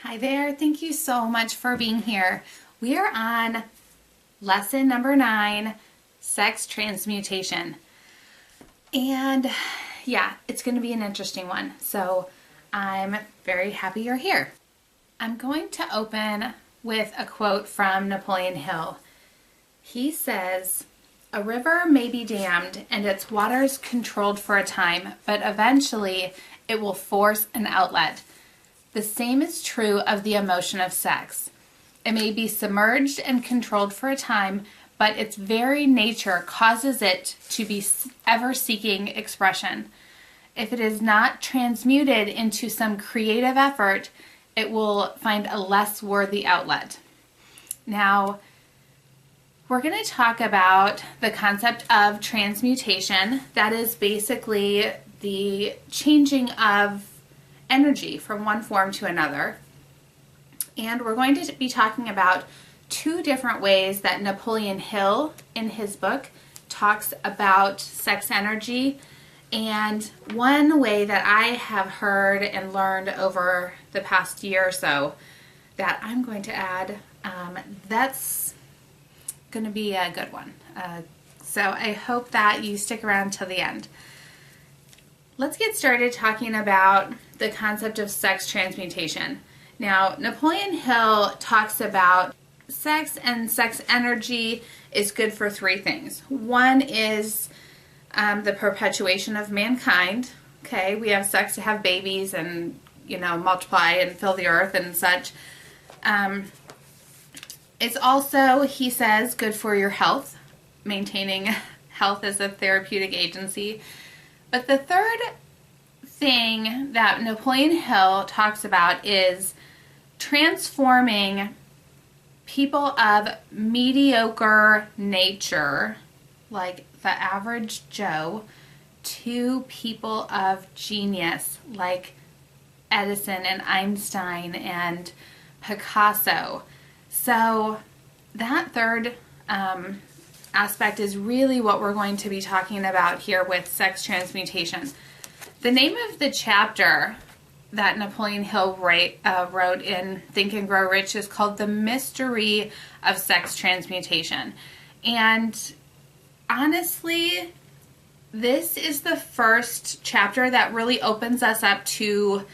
Hi there, thank you so much for being here. We are on lesson number 9, sex transmutation. And yeah, it's going to be an interesting one. So I'm very happy you're here. I'm going to open with a quote from Napoleon Hill. He says, "A river may be dammed and its waters controlled for a time, but eventually it will force an outlet. The same is true of the emotion of sex. It may be submerged and controlled for a time, but its very nature causes it to be ever seeking expression. If it is not transmuted into some creative effort, it will find a less worthy outlet." Now, we're going to talk about the concept of transmutation. That is basically the changing of energy from one form to another. And we're going to be talking about 2 different ways that Napoleon Hill in his book talks about sex energy, and one way that I have heard and learned over the past year or so that I'm going to add. That's going to be a good one. So I hope that you stick around till the end. Let's get started talking about the concept of sex transmutation. Now, Napoleon Hill talks about sex and sex energy is good for 3 things. One is the perpetuation of mankind. Okay, we have sex to have babies and, multiply and fill the earth and such. It's also, he says, good for your health, maintaining health as a therapeutic agency. But the third thing that Napoleon Hill talks about is transforming people of mediocre nature, like the average Joe, to people of genius, like Edison and Einstein and Picasso. So that third aspect is really what we're going to be talking about here with sex transmutation. The name of the chapter that Napoleon Hill wrote in Think and Grow Rich is called The Mystery of Sex Transmutation. And honestly, this is the first chapter that really opens us up to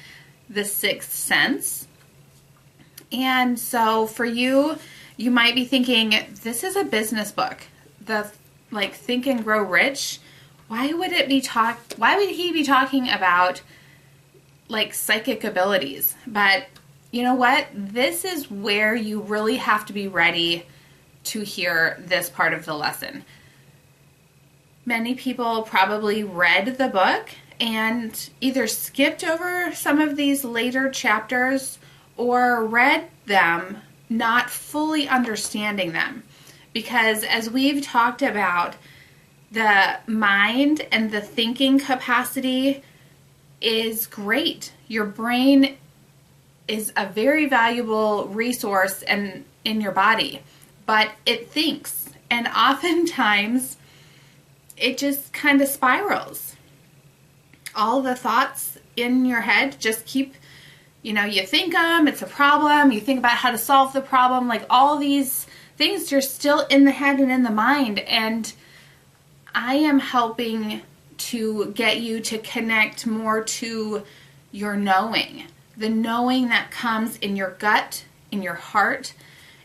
the 6th sense. And so for you, you might be thinking, this is a business book. Think and Grow Rich. Why would he be talking about psychic abilities? But you know what? This is where you really have to be ready to hear this part of the lesson. Many people probably read the book and either skipped over some of these later chapters or read them not fully understanding them. Because as we've talked about, the mind and the thinking capacity is great. Your brain is a very valuable resource in your body, but it thinks, and oftentimes it just kind of spirals. All the thoughts in your head just keep, you think it's a problem, you think about how to solve the problem, all these things are still in the head and in the mind, and I am helping to get you to connect more to your knowing, the knowing that comes in your gut, in your heart,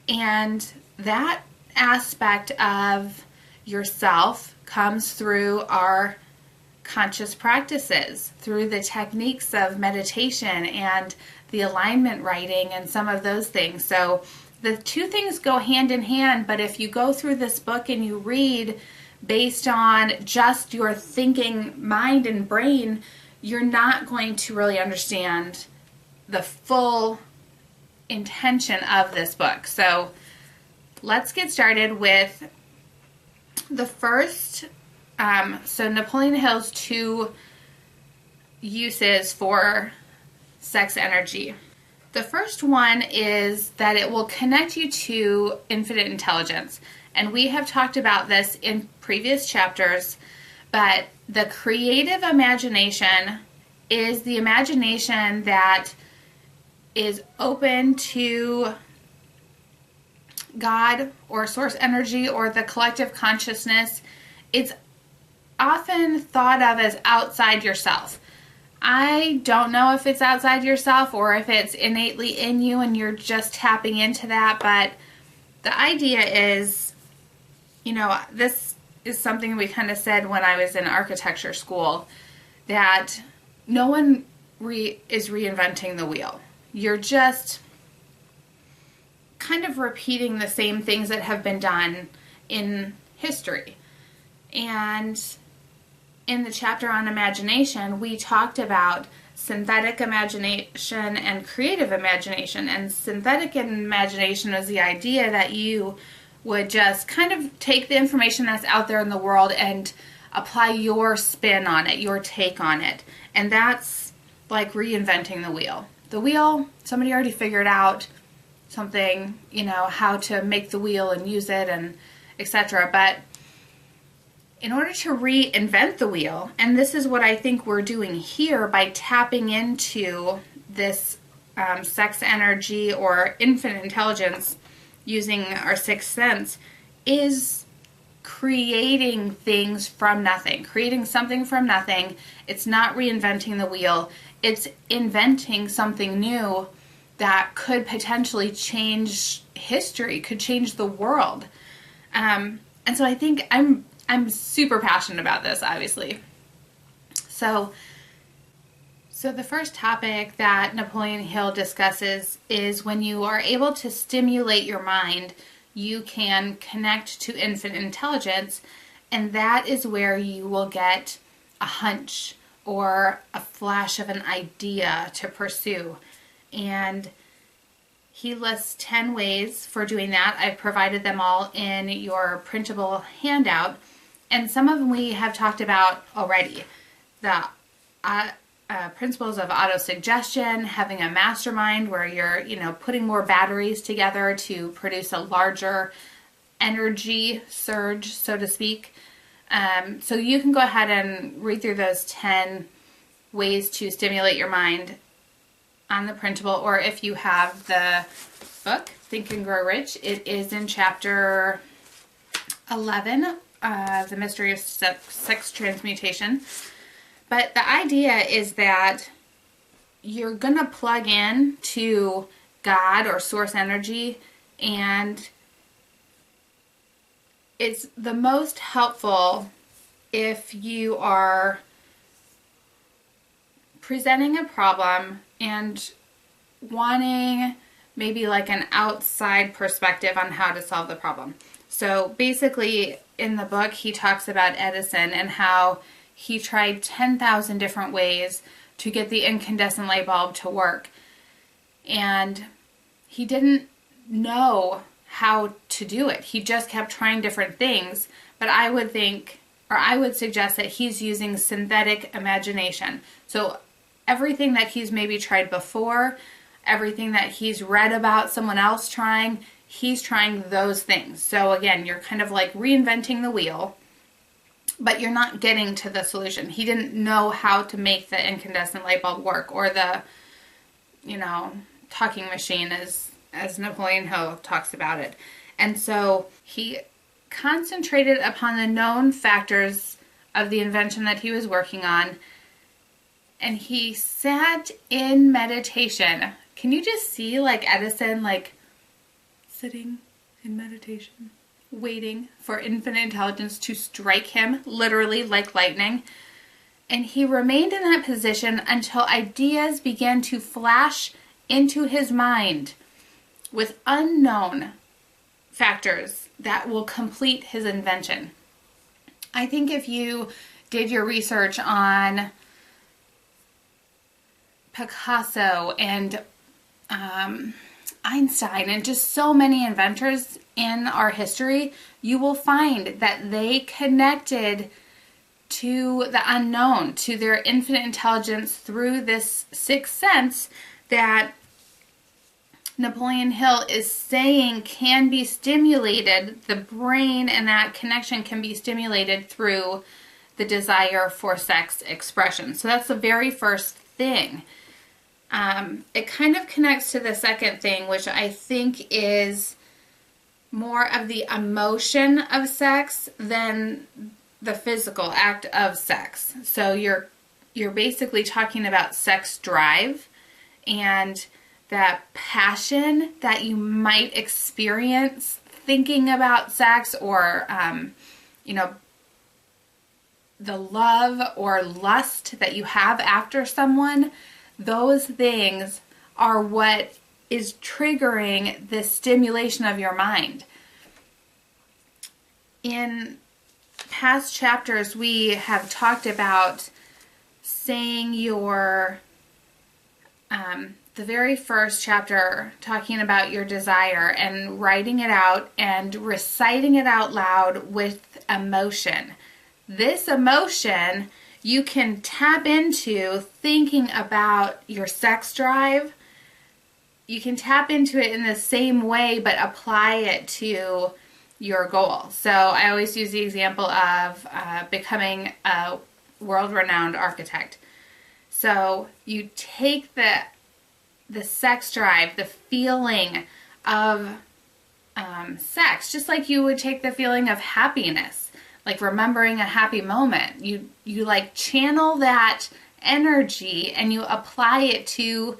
and that aspect of yourself comes through our conscious practices, through the techniques of meditation and the alignment writing and some of those things. So the 2 things go hand in hand, but if you go through this book and you read based on just your thinking mind and brain, you're not going to really understand the full intention of this book. So let's get started with the first. So Napoleon Hill's 2 uses for sex energy. The first one is that it will connect you to infinite intelligence. And we have talked about this in previous chapters, but the creative imagination is the imagination that is open to God or source energy or the collective consciousness, it's often thought of as outside yourself. I don't know if it's outside yourself or if it's innately in you and you're just tapping into that, but the idea is, you know, this is something we kind of said when I was in architecture school, that no one is reinventing the wheel. You're just kind of repeating the same things that have been done in history. And in the chapter on imagination, we talked about synthetic imagination and creative imagination. And synthetic imagination is the idea that you would just kind of take the information that's out there in the world and apply your spin on it, your take on it. And that's like reinventing the wheel. The wheel, somebody already figured out something, you know, how to make the wheel and use it and etc. But in order to reinvent the wheel, and this is what I think we're doing here by tapping into this sex energy or infinite intelligence using our sixth sense, is creating things from nothing, creating something from nothing. It's not reinventing the wheel. It's inventing something new that could potentially change history, could change the world. And so I think I'm super passionate about this, obviously. So the first topic that Napoleon Hill discusses is when you are able to stimulate your mind, you can connect to infinite intelligence, and that is where you will get a hunch or a flash of an idea to pursue. And he lists 10 ways for doing that. I've provided them all in your printable handout, and some of them we have talked about already. The principles of autosuggestion, having a mastermind where you're, you know, putting more batteries together to produce a larger energy surge, so to speak. So you can go ahead and read through those 10 ways to stimulate your mind on the printable, or if you have the book, Think and Grow Rich, it is in chapter 11, The Mystery of Sex Transmutation. But the idea is that you're going to plug in to God or source energy, and it's the most helpful if you are presenting a problem and wanting maybe like an outside perspective on how to solve the problem. So basically in the book he talks about Edison and how he tried 10,000 different ways to get the incandescent light bulb to work. And he didn't know how to do it. He just kept trying different things. But I would think, or I would suggest that he's using synthetic imagination. So everything that he's maybe tried before, everything that he's read about someone else trying, he's trying those things. So again, you're kind of like reinventing the wheel, but you're not getting to the solution. He didn't know how to make the incandescent light bulb work, or the, you know, talking machine as Napoleon Hill talks about it. And so he concentrated upon the known factors of the invention that he was working on, and he sat in meditation. Can you just see like Edison like sitting in meditation, waiting for infinite intelligence to strike him, literally like lightning? And he remained in that position until ideas began to flash into his mind with unknown factors that will complete his invention. I think if you did your research on Picasso and Einstein and just so many inventors in our history, you will find that they connected to the unknown, to their infinite intelligence through this sixth sense that Napoleon Hill is saying can be stimulated. The brain and that connection can be stimulated through the desire for sex expression. So that's the very first thing. it kind of connects to the second thing, which I think is more of the emotion of sex than the physical act of sex. So you're basically talking about sex drive and that passion that you might experience thinking about sex, or the love or lust that you have after someone. Those things are what is triggering the stimulation of your mind. In past chapters, we have talked about saying your, the very first chapter, talking about your desire and writing it out and reciting it out loud with emotion. This emotion you can tap into thinking about your sex drive. You can tap into it in the same way, but apply it to your goal. So I always use the example of becoming a world-renowned architect. So you take the sex drive, the feeling of sex, just like you would take the feeling of happiness, like remembering a happy moment. You like channel that energy and you apply it to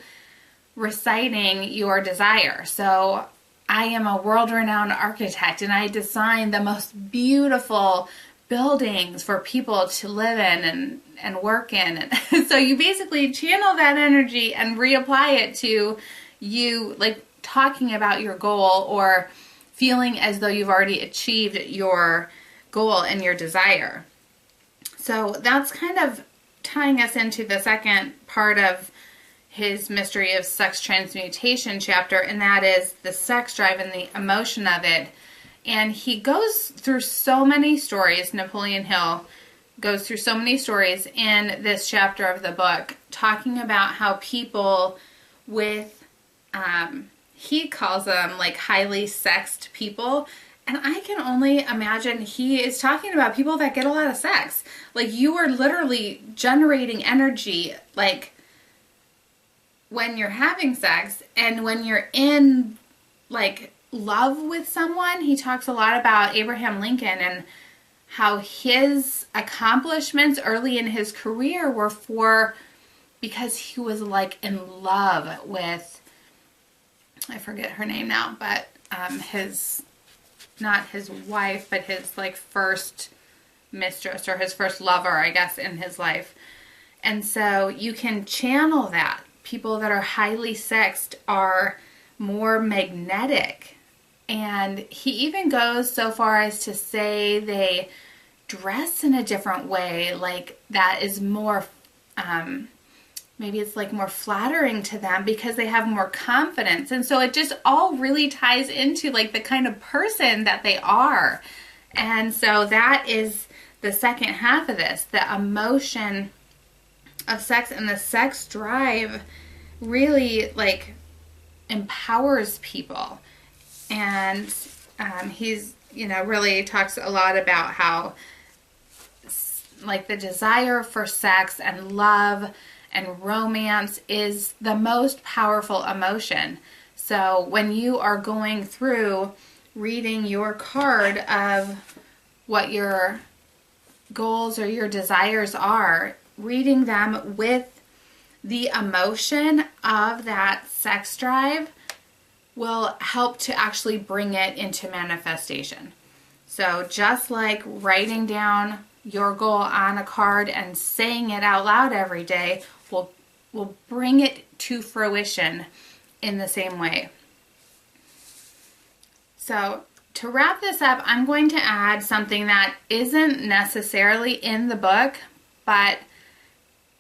reciting your desire. So I am a world-renowned architect and I design the most beautiful buildings for people to live in and work in. And so you basically channel that energy and reapply it to you, like talking about your goal or feeling as though you've already achieved your goal and your desire. So that's kind of tying us into the second part of his Mystery of Sex Transmutation chapter, and that is the sex drive and the emotion of it. And he goes through so many stories, Napoleon Hill goes through so many stories in this chapter of the book, talking about how people with, he calls them like highly sexed people. And I can only imagine he is talking about people that get a lot of sex. Like you are literally generating energy, like when you're having sex and when you're in like love with someone. He talks a lot about Abraham Lincoln and how his accomplishments early in his career were because he was like in love with, I forget her name now, but not his wife, but his like first mistress or his first lover, I guess, in his life. And so you can channel that. People that are highly sexed are more magnetic. And he even goes so far as to say they dress in a different way, like that is more, maybe it's like more flattering to them because they have more confidence. And so it just all really ties into like the kind of person that they are. And so that is the second half of this, the emotion of sex and the sex drive really like empowers people. And he's, really talks a lot about how like the desire for sex and love and romance is the most powerful emotion. So when you are going through reading your card of what your goals or your desires are, reading them with the emotion of that sex drive will help to actually bring it into manifestation. So just like writing down your goal on a card and saying it out loud every day will bring it to fruition in the same way. So to wrap this up, I'm going to add something that isn't necessarily in the book, but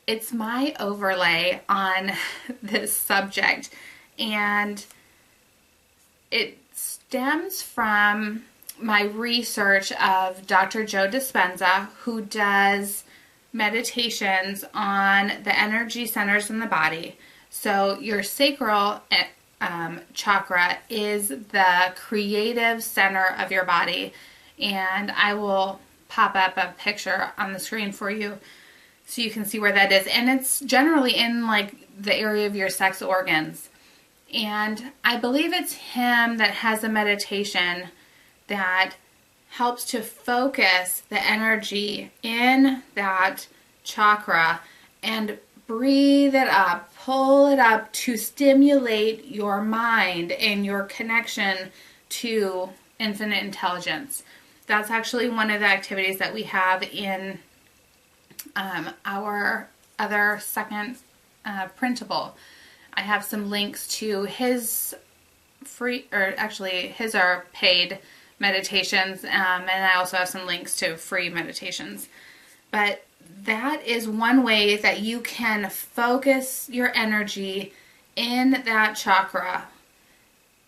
it's my overlay on this subject. And it stems from my research of Dr. Joe Dispenza, who does meditations on the energy centers in the body. So your sacral chakra is the creative center of your body. And I will pop up a picture on the screen for you so you can see where that is. And it's generally in like the area of your sex organs. And I believe it's him that has a meditation that helps to focus the energy in that chakra and breathe it up, pull it up to stimulate your mind and your connection to infinite intelligence. That's actually one of the activities that we have in our other second printable. I have some links to his free, or actually his are paid meditations, and I also have some links to free meditations. But that is one way that you can focus your energy in that chakra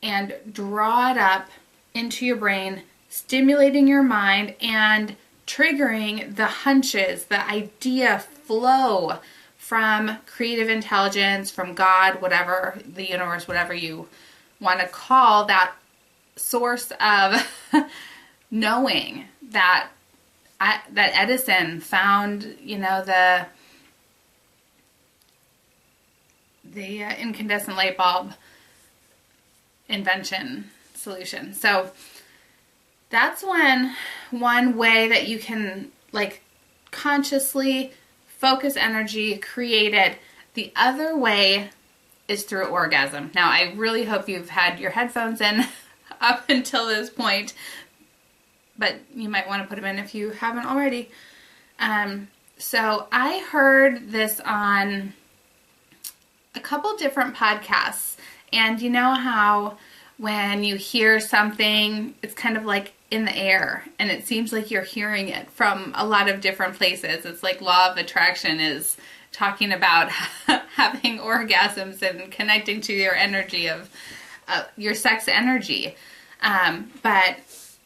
and draw it up into your brain, stimulating your mind and triggering the hunches, the idea flow from creative intelligence, from God, whatever, the universe, whatever you want to call that source of knowing that Edison found, you know, the incandescent light bulb invention solution. So that's one way that you can like consciously focus energy, create it. The other way is through orgasm. Now, I really hope you've had your headphones in up until this point, but you might want to put them in if you haven't already. So I heard this on a couple different podcasts, and you know how when you hear something, it's kind of like in the air, and it seems like you're hearing it from a lot of different places. It's like law of attraction is talking about having orgasms and connecting to your energy of your sex energy. But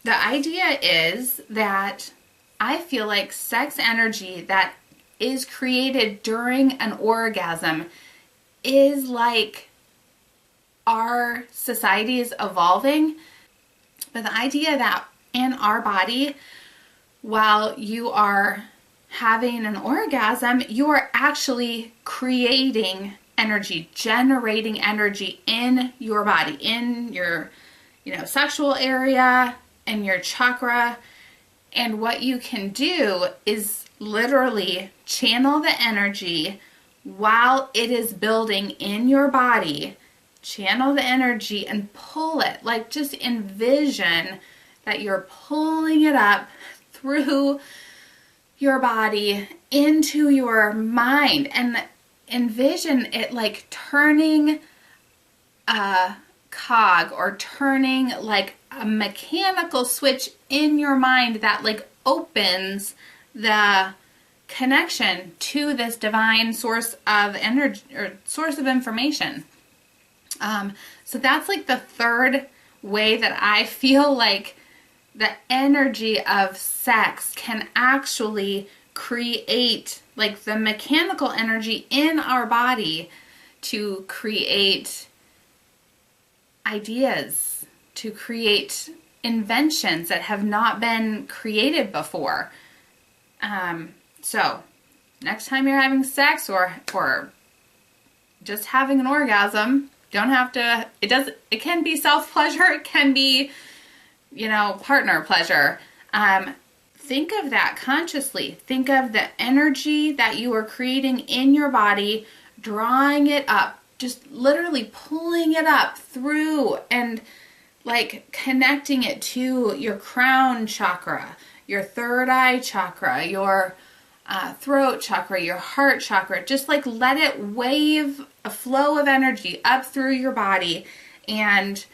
the idea is that I feel like sex energy that is created during an orgasm is like our society is evolving. But the idea that in our body, while you are having an orgasm, you are actually creating energy, generating energy in your body, in your, sexual area, and your chakra. And what you can do is literally channel the energy while it is building in your body. Channel the energy and pull it. Like, just envision that you're pulling it up through your body into your mind, and envision it like turning a cog or turning like a mechanical switch in your mind that like opens the connection to this divine source of energy or source of information. So that's like the third way that I feel like the energy of sex can actually create like the mechanical energy in our body to create ideas, to create inventions that have not been created before. So next time you're having sex or just having an orgasm, don't have to, it can be self-pleasure, it can be, partner pleasure. Think of that consciously. Think of the energy that you are creating in your body, drawing it up, just literally pulling it up through and like connecting it to your crown chakra, your third eye chakra, your throat chakra, your heart chakra. Just like let it wave a flow of energy up through your body. And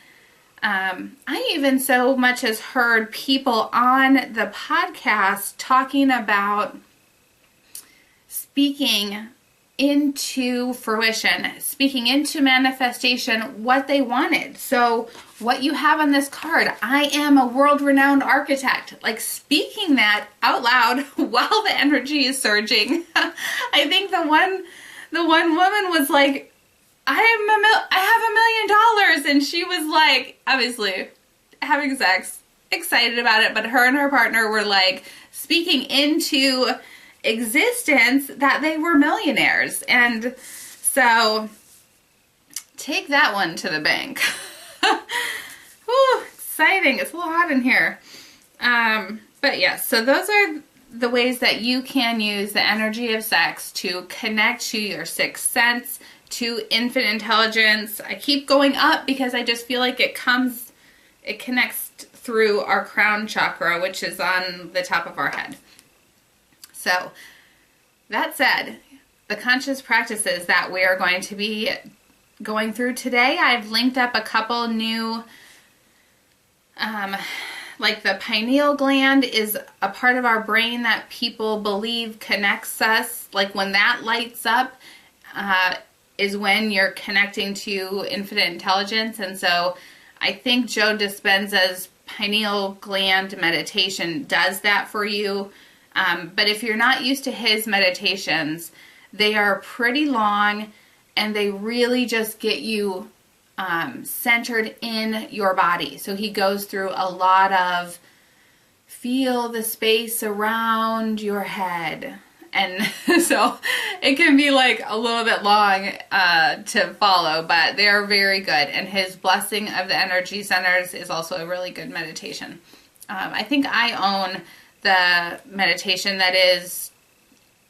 I even so much as heard people on the podcast talking about speaking into fruition, speaking into manifestation what they wanted. So what you have on this card, I am a world-renowned architect, like speaking that out loud while the energy is surging. I think the one woman was like, I have $1 million, and she was like, obviously having sex, excited about it, but her and her partner were like speaking into existence that they were millionaires. And so take that one to the bank. Whew, exciting. It's a little hot in here. But yes, so those are the ways that you can use the energy of sex to connect to your sixth sense, to infinite intelligence. I keep going up because I just feel like it connects through our crown chakra, which is on the top of our head. So that said, the conscious practices that we are going to be going through today, I've linked up a couple new, like the pineal gland is a part of our brain that people believe connects us. Like when that lights up is when you're connecting to infinite intelligence. And so I think Joe Dispenza's pineal gland meditation does that for you. But if you're not used to his meditations, they are pretty long and they really just get you centered in your body. So he goes through a lot of feel the space around your head. And so it can be like a little bit long to follow, but they're very good. And his blessing of the energy centers is also a really good meditation. I think I own the meditation that is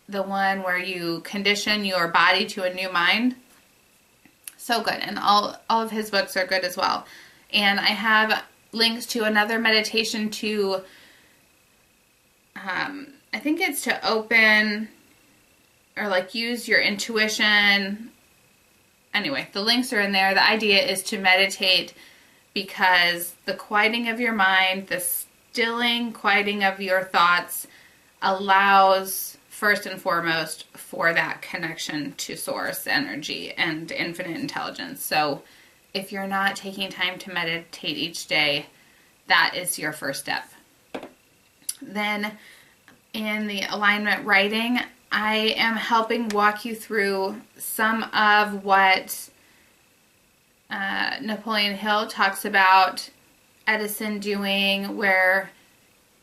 the one where you condition your body to a new mind. So good. And all of his books are good as well. And I have links to another meditation to, I think it's to open or like use your intuition. Anyway, the links are in there. The idea is to meditate because the quieting of your mind, the stilling, quieting of your thoughts allows, first and foremost, for that connection to source energy and infinite intelligence. So if you're not taking time to meditate each day, that is your first step. Then in the alignment writing, I am helping walk you through some of what Napoleon Hill talks about Edison doing, where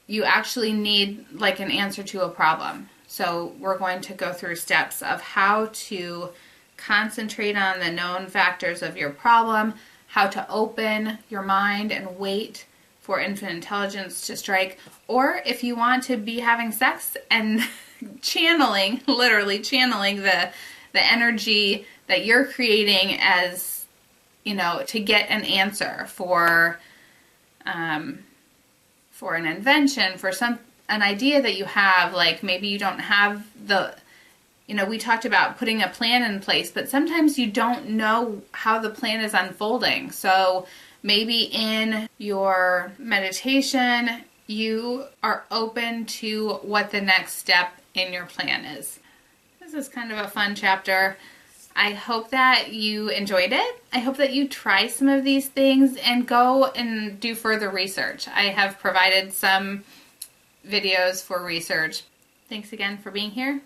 you actually need like an answer to a problem. So we're going to go through steps of how to concentrate on the known factors of your problem, how to open your mind and wait for infinite intelligence to strike, or if you want to be having sex and channeling, literally channeling the energy that you're creating as, you know, to get an answer for an invention, for an idea that you have. Like maybe you don't have we talked about putting a plan in place, but sometimes you don't know how the plan is unfolding. So maybe in your meditation, you are open to what the next step in your plan is. This is kind of a fun chapter. I hope that you enjoyed it. I hope that you try some of these things and go and do further research. I have provided some videos for research. Thanks again for being here.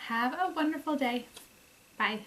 Have a wonderful day. Bye.